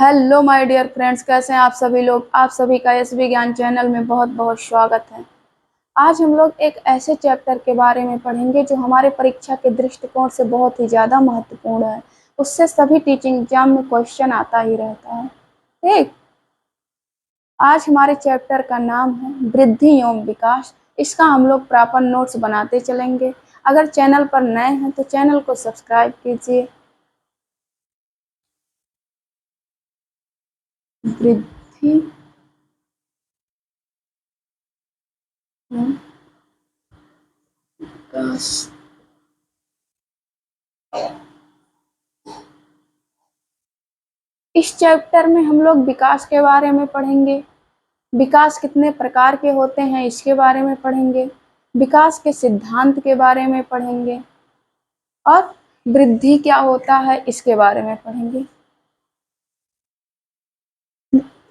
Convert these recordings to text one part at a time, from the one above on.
Hello my dear friends, कैसे हैं आप सभी लोग। आप सभी का एस बी ज्ञान चैनल में बहुत बहुत स्वागत है। आज हम लोग एक ऐसे चैप्टर के बारे में पढ़ेंगे जो हमारे परीक्षा के दृष्टिकोण से बहुत ही ज़्यादा महत्वपूर्ण है। उससे सभी टीचिंग एग्जाम में क्वेश्चन आता ही रहता है। ठीक, आज हमारे चैप्टर का नाम है वृद्धि एवं विकास। इसका हम लोग प्रॉपर नोट्स बनाते चलेंगे। अगर चैनल पर नए हैं तो चैनल को सब्सक्राइब कीजिए। वृद्धि एवं विकास। इस चैप्टर में हम लोग विकास के बारे में पढ़ेंगे। विकास कितने प्रकार के होते हैं इसके बारे में पढ़ेंगे। विकास के सिद्धांत के बारे में पढ़ेंगे और वृद्धि क्या होता है इसके बारे में पढ़ेंगे।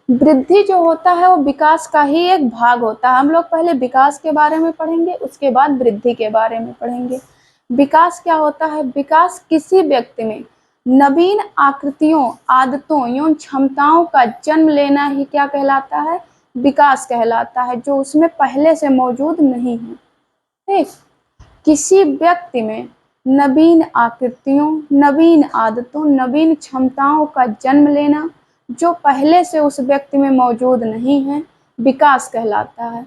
वृद्धि जो होता है वो विकास का ही एक भाग होता है। हम लोग पहले विकास के बारे में पढ़ेंगे, उसके बाद वृद्धि के बारे में पढ़ेंगे। विकास क्या होता है? विकास किसी व्यक्ति में नवीन आकृतियों, आदतों एवं क्षमताओं का जन्म लेना ही क्या कहलाता है? विकास कहलाता है, जो उसमें पहले से मौजूद नहीं है। ठीक, किसी व्यक्ति में नवीन आकृतियों, नवीन आदतों, नवीन क्षमताओं का जन्म लेना जो पहले से उस व्यक्ति में मौजूद नहीं है, विकास कहलाता है।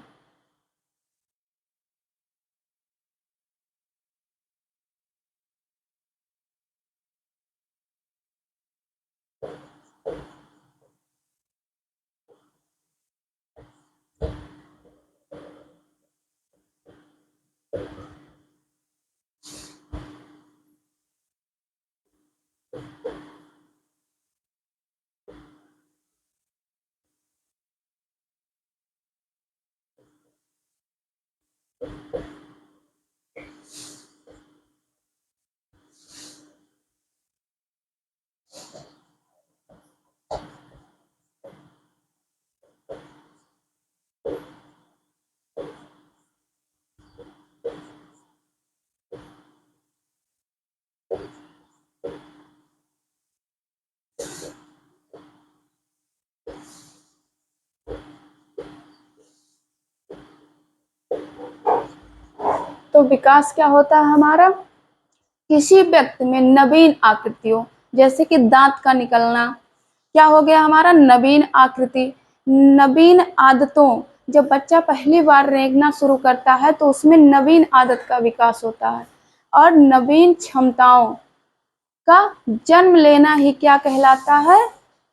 तो विकास क्या होता है हमारा? किसी व्यक्ति में नवीन आकृतियों, जैसे कि दांत का निकलना, क्या हो गया हमारा? नवीन आकृति। नवीन आदतों, जब बच्चा पहली बार रेंगना शुरू करता है तो उसमें नवीन आदत का विकास होता है। और नवीन क्षमताओं का जन्म लेना ही क्या कहलाता है?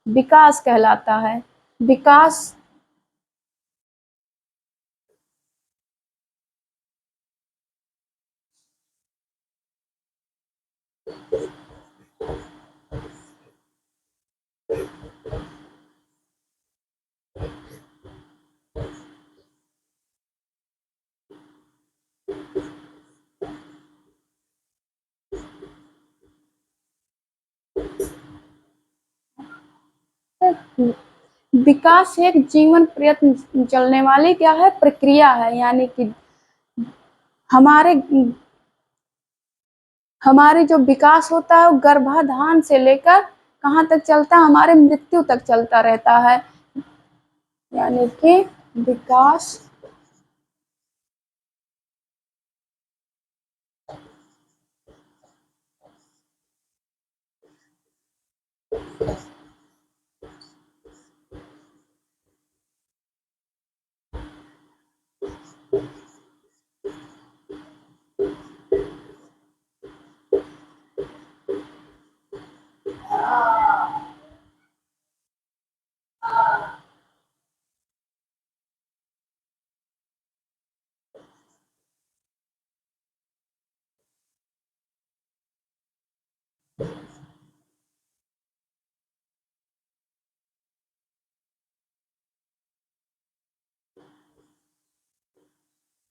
विकास कहलाता है। विकास विकास एक जीवन प्रयत्न चलने वाली क्या है? प्रक्रिया है। यानी कि हमारे हमारे जो विकास होता है वो गर्भाधान से लेकर कहाँ तक चलता है? हमारे मृत्यु तक चलता रहता है। यानी कि विकास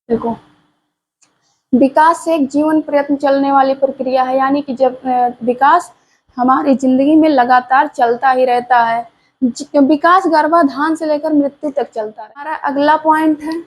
देखो, विकास एक जीवन प्रयत्न चलने वाली प्रक्रिया है। यानी कि जब विकास हमारी जिंदगी में लगातार चलता ही रहता है। विकास गर्भाधान से लेकर मृत्यु तक चलता है। हमारा अगला पॉइंट है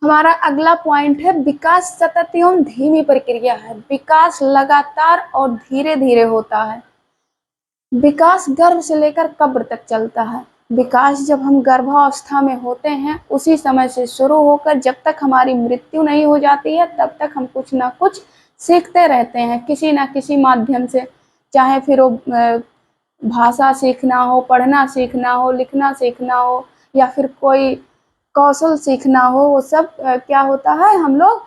हमारा अगला पॉइंट है विकास सतत एवं धीमी प्रक्रिया है। विकास लगातार और धीरे धीरे होता है। विकास गर्भ से लेकर कब्र तक चलता है। विकास जब हम गर्भावस्था में होते हैं उसी समय से शुरू होकर जब तक हमारी मृत्यु नहीं हो जाती है तब तक हम कुछ ना कुछ सीखते रहते हैं किसी ना किसी माध्यम से, चाहे फिर वो भाषा सीखना हो, पढ़ना सीखना हो, लिखना सीखना हो या फिर कोई कौशल सीखना हो। वो सब क्या होता है, हम लोग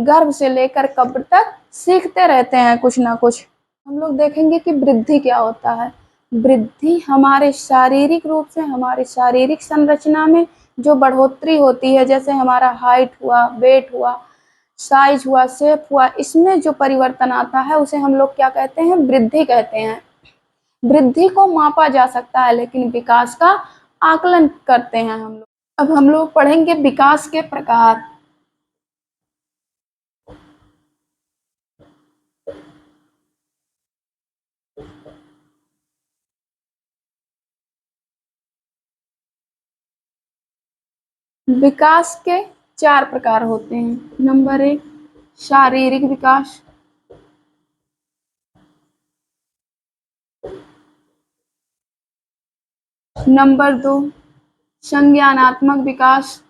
गर्भ से लेकर कब्र तक सीखते रहते हैं कुछ ना कुछ। हम लोग देखेंगे कि वृद्धि क्या होता है। वृद्धि हमारे शारीरिक रूप से, हमारी शारीरिक संरचना में जो बढ़ोतरी होती है, जैसे हमारा हाइट हुआ, वेट हुआ, साइज हुआ, शेप हुआ, इसमें जो परिवर्तन आता है उसे हम लोग क्या कहते हैं, वृद्धि कहते हैं। वृद्धि को मापा जा सकता है लेकिन विकास का आकलन करते हैं हम लोग। अब हम लोग पढ़ेंगे विकास के प्रकार। विकास के 4 प्रकार होते हैं। नंबर 1 शारीरिक विकास, नंबर 2 संज्ञानात्मक विकास,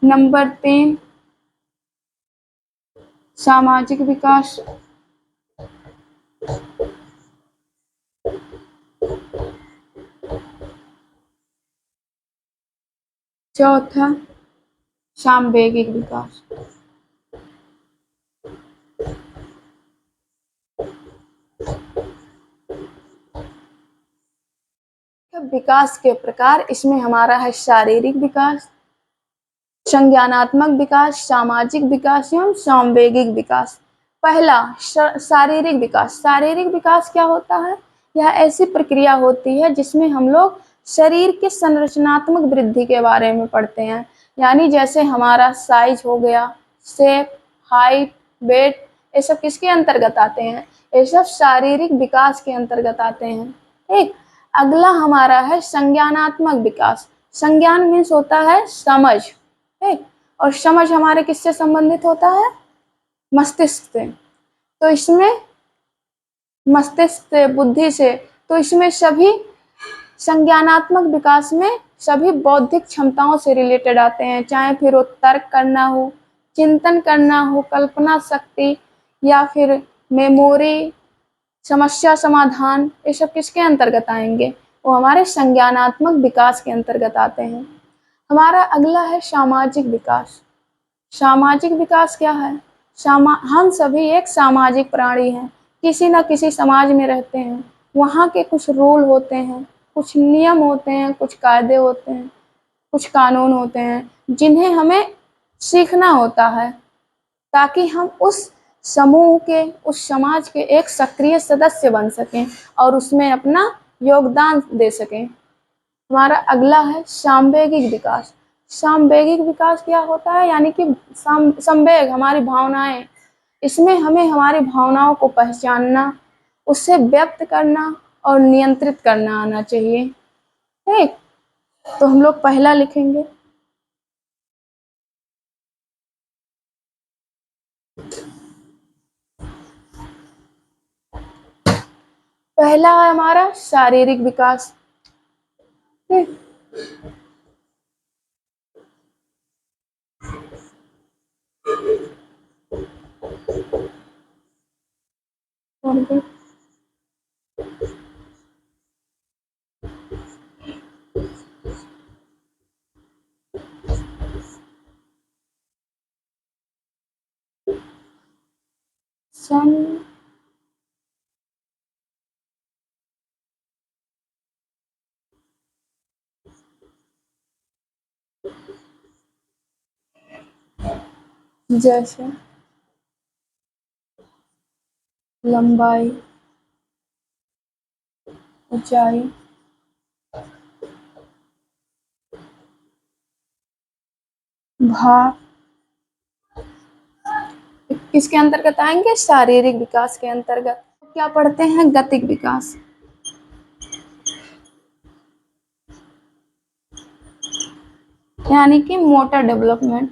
नंबर 3 सामाजिक विकास, चौथा सामवेगिक विकास। विकास के प्रकार इसमें हमारा है शारीरिक विकास, संज्ञानात्मक विकास, सामाजिक विकास एवं सामवेगिक विकास। पहला शारीरिक विकास। शारीरिक विकास क्या होता है, यह ऐसी प्रक्रिया होती है जिसमें हम लोग शरीर के संरचनात्मक वृद्धि के बारे में पढ़ते हैं। यानी जैसे हमारा साइज हो गया, शेप, हाइट, वेट, ये सब किसके अंतर्गत आते हैं, ये सब शारीरिक विकास के अंतर्गत आते हैं। ठीक। अगला हमारा है संज्ञानात्मक विकास। संज्ञान मीन्स होता है समझ, ठीक। और समझ हमारे किससे संबंधित होता है, मस्तिष्क से। तो इसमें मस्तिष्क से, बुद्धि से, तो इसमें सभी संज्ञानात्मक विकास में सभी बौद्धिक क्षमताओं से रिलेटेड आते हैं, चाहे फिर वो तर्क करना हो, चिंतन करना हो, कल्पना शक्ति या फिर मेमोरी, समस्या समाधान, ये सब किसके अंतर्गत आएंगे, वो हमारे संज्ञानात्मक विकास के अंतर्गत आते हैं। हमारा अगला है सामाजिक विकास। सामाजिक विकास क्या है, हम सभी एक सामाजिक प्राणी हैं, किसी न किसी समाज में रहते हैं। वहाँ के कुछ रूल होते हैं, कुछ नियम होते हैं, कुछ कायदे होते हैं, कुछ कानून होते हैं जिन्हें हमें सीखना होता है ताकि हम उस समूह के, उस समाज के एक सक्रिय सदस्य बन सकें और उसमें अपना योगदान दे सकें। हमारा अगला है सामवेगिक विकास। सामवेगिक विकास क्या होता है, यानी कि संवेग हमारी भावनाएं, इसमें हमें हमारी भावनाओं को पहचानना, उससे व्यक्त करना और नियंत्रित करना आना चाहिए। ठीक। तो हम लोग पहला लिखेंगे। पहला है हमारा शारीरिक विकास। ठीक। सम जैसे लंबाई, ऊंचाई, भार, किसके अंतर्गत आएंगे, शारीरिक विकास के अंतर्गत। क्या पढ़ते हैं? गतिक विकास। यानी कि मोटर डेवलपमेंट।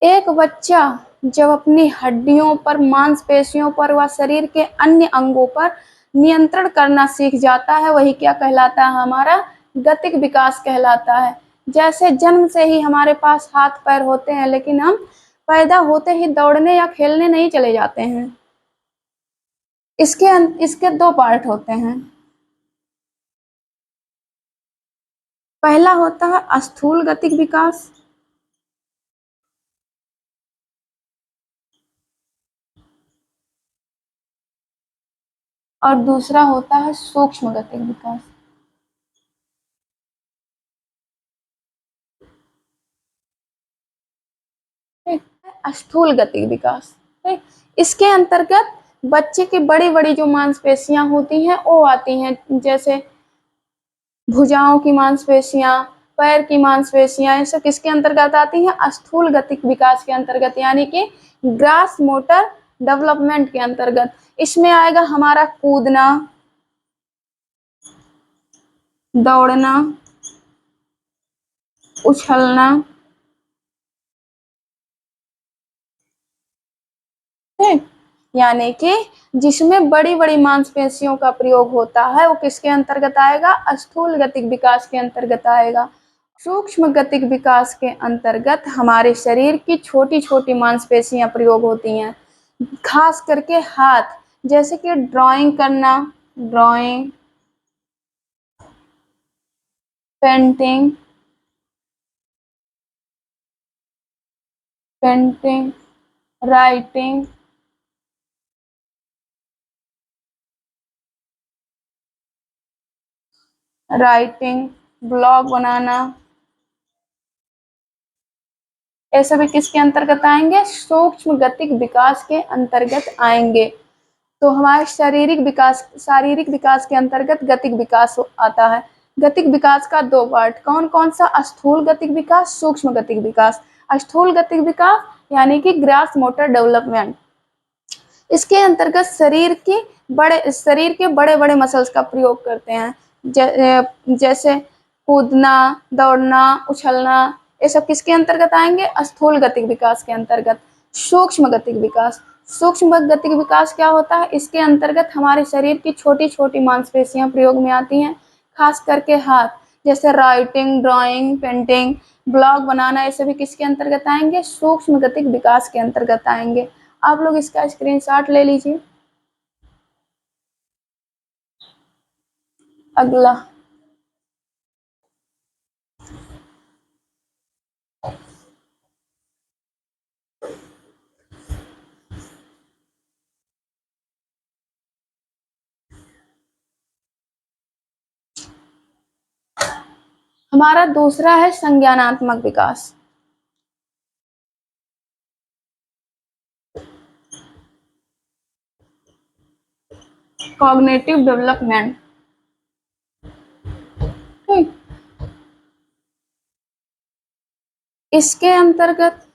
एक बच्चा जब अपनी हड्डियों पर, मांसपेशियों पर व शरीर के अन्य अंगों पर नियंत्रण करना सीख जाता है, वही क्या कहलाता है? हमारा गतिक विकास कहलाता है। जैसे जन्म से ही हमारे पास हाथ पैर होते हैं, लेकिन हम पैदा होते ही दौड़ने या खेलने नहीं चले जाते हैं। इसके दो पार्ट होते हैं। पहला होता है स्थूल गतिक विकास, और दूसरा होता है सूक्ष्म गतिक विकास। ठीक, स्थूल गतिक विकास। ठीक, इसके अंतर्गत बच्चे की बड़ी बड़ी जो मांसपेशियां होती हैं वो आती हैं, जैसे भुजाओं की मांसपेशियां, पैर की मांसपेशियां, ये सब किसके अंतर्गत आती हैं? स्थूल गतिक विकास के अंतर्गत, यानी कि ग्रास मोटर डेवलपमेंट के अंतर्गत। इसमें आएगा हमारा कूदना, दौड़ना, उछलना। ठीक, यानी कि जिसमें बड़ी बड़ी मांसपेशियों का प्रयोग होता है वो किसके अंतर्गत आएगा? स्थूल गतिक विकास के अंतर्गत आएगा। सूक्ष्म गतिक विकास के अंतर्गत हमारे शरीर की छोटी छोटी मांसपेशियां प्रयोग होती हैं, खास करके हाथ, जैसे कि ड्राइंग करना, drawing, painting, painting, writing, writing, blog बनाना, ये सभी किसके अंतर्गत आएंगे? सूक्ष्म गतिक विकास के अंतर्गत आएंगे। तो हमारे शारीरिक विकास के अंतर्गत गतिक विकास आता है। गतिक विकास का दो पार्ट, कौन कौन सा? स्थूल गतिक विकास, सूक्ष्म गतिक विकास। स्थूल गतिक विकास यानी कि ग्रास मोटर डेवलपमेंट, इसके अंतर्गत शरीर के बड़े बड़े मसल्स का प्रयोग करते हैं, जैसे कूदना, दौड़ना, उछलना, ये सब किसके अंतर्गत आएंगे? स्थूल गतिक विकास के अंतर्गत। सूक्ष्म गतिक विकास, सूक्ष्म गतिक विकास क्या होता है? इसके अंतर्गत हमारे शरीर की छोटी छोटी मांसपेशियां प्रयोग में आती हैं, खास करके हाथ, जैसे राइटिंग, ड्राइंग, पेंटिंग, ब्लॉग बनाना, ये सभी किसके अंतर्गत आएंगे? सूक्ष्म गतिक विकास के अंतर्गत आएंगे। आप लोग इसका स्क्रीनशॉट ले लीजिए। अगला, हमारा दूसरा है संज्ञानात्मक विकास। Cognitive development. ठीक, इसके अंतर्गत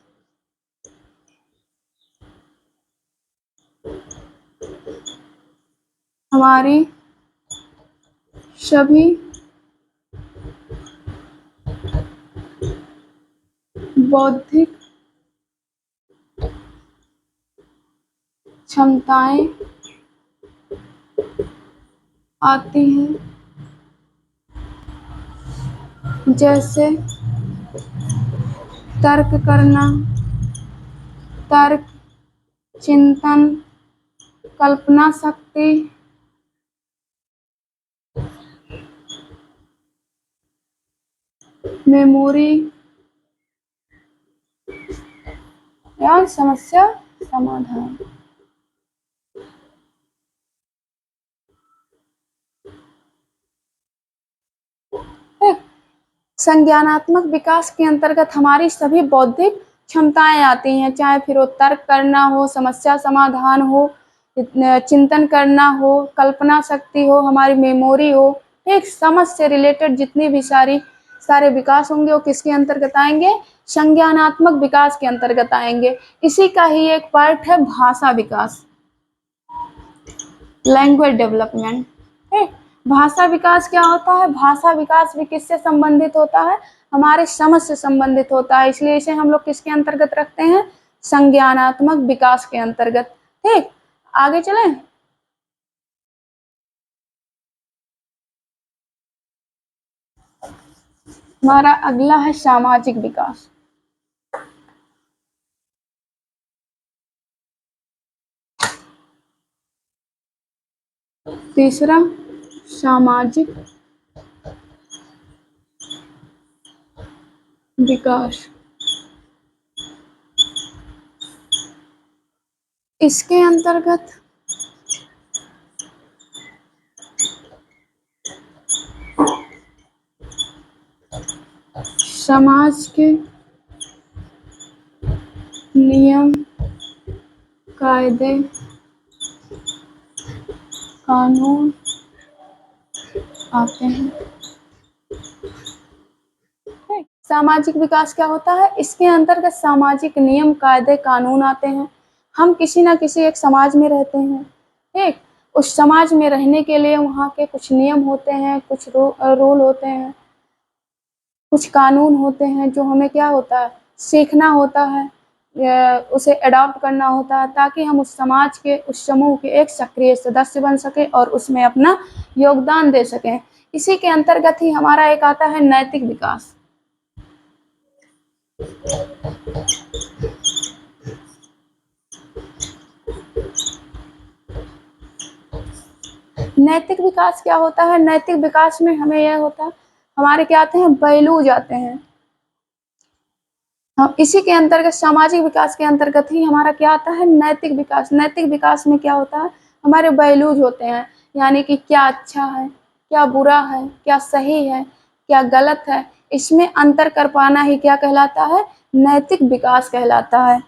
हमारी सभी बौद्धिक क्षमताएं आती हैं, जैसे तर्क करना, तर्क, चिंतन, कल्पना शक्ति, मेमोरी या समस्या समाधान। संज्ञानात्मक विकास के अंतर्गत हमारी सभी बौद्धिक क्षमताएं आती हैं, चाहे फिर वो तर्क करना हो, समस्या समाधान हो, चिंतन करना हो, कल्पना शक्ति हो, हमारी मेमोरी हो। एक समझ से रिलेटेड जितनी भी सारी सारे विकास होंगे वो किसके अंतर्गत आएंगे? संज्ञानात्मक विकास के अंतर्गत आएंगे। इसी का ही एक पार्ट है भाषा विकास, लैंग्वेज डेवलपमेंट। ठीक, भाषा विकास क्या होता है? भाषा विकास भी किससे संबंधित होता है? हमारे समझ से संबंधित होता है, इसलिए इसे हम लोग किसके अंतर्गत रखते हैं? संज्ञानात्मक विकास के अंतर्गत। ठीक, आगे चलें। हमारा अगला है सामाजिक विकास। तीसरा सामाजिक विकास। इसके अंतर्गत समाज के नियम, कायदे, कानून आते हैं। सामाजिक विकास क्या होता है? इसके अंतर्गत सामाजिक नियम, कायदे, कानून आते हैं। हम किसी ना किसी एक समाज में रहते हैं। ठीक, उस समाज में रहने के लिए वहाँ के कुछ नियम होते हैं, कुछ रूल होते हैं, कुछ कानून होते हैं जो हमें क्या होता है? सीखना होता है, उसे अडॉप्ट करना होता है, ताकि हम उस समाज के, उस समूह के एक सक्रिय सदस्य बन सकें और उसमें अपना योगदान दे सकें। इसी के अंतर्गत ही हमारा एक आता है नैतिक विकास। नैतिक विकास क्या होता है? नैतिक विकास में हमें यह होता है, हमारे क्या आते हैं? वैल्यूज आते हैं। हम इसी के अंतर्गत सामाजिक विकास के अंतर्गत ही हमारा क्या आता है? नैतिक विकास। नैतिक विकास में क्या होता है? हमारे वैल्यूज होते हैं, यानी कि क्या अच्छा है, क्या बुरा है, क्या सही है, क्या गलत है, इसमें अंतर कर पाना ही क्या कहलाता है? नैतिक विकास कहलाता है।